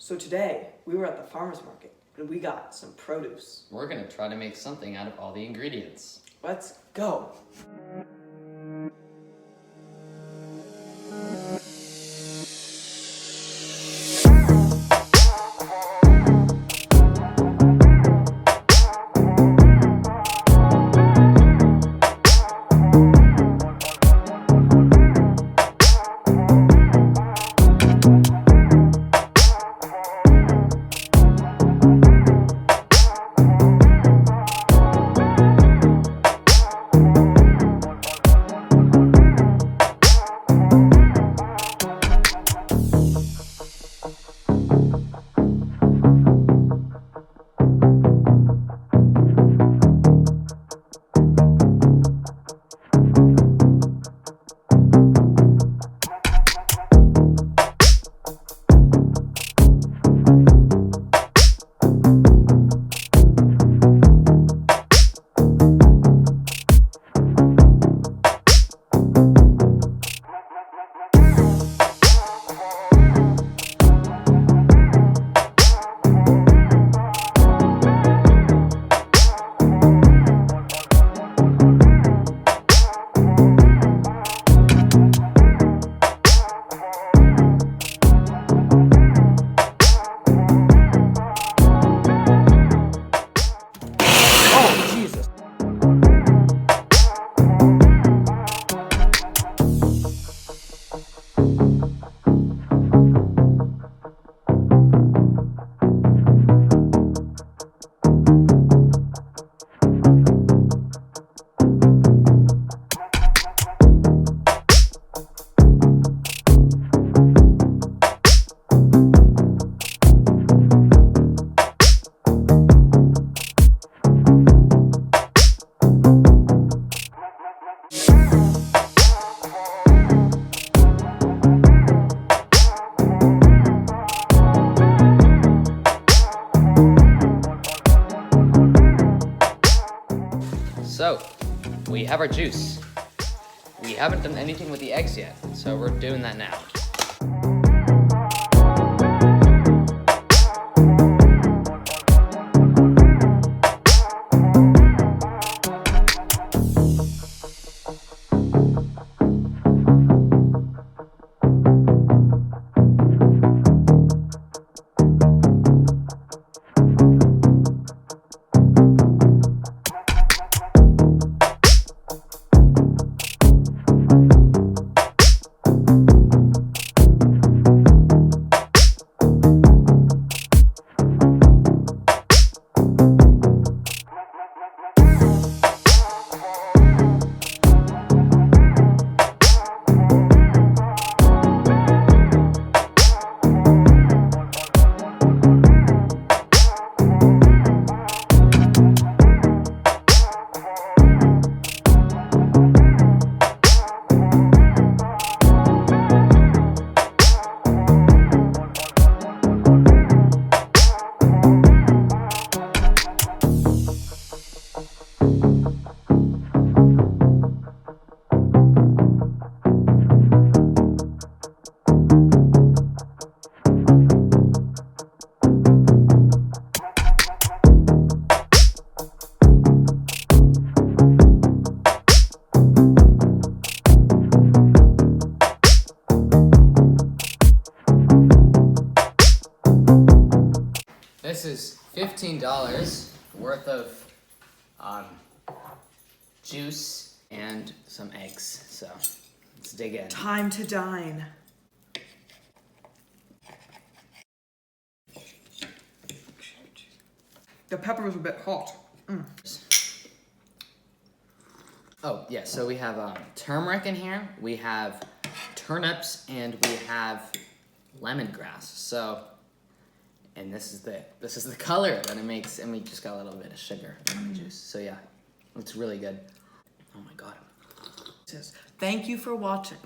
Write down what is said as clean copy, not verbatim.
So today, we were at the farmer's market and we got some produce. We're gonna try to make something out of all the ingredients. Let's go. Oh, Jesus. So, we have our juice. We haven't done anything with the eggs yet, so we're doing that now. This is $15 worth of juice and some eggs, so let's dig in. Time to dine. The pepper was a bit hot. Oh, yeah, so we have turmeric in here, we have turnips, and we have lemongrass. So, and this is the color that it makes, and we just got a little bit of sugar in the juice. So yeah, it's really good. Oh my God. Thank you for watching.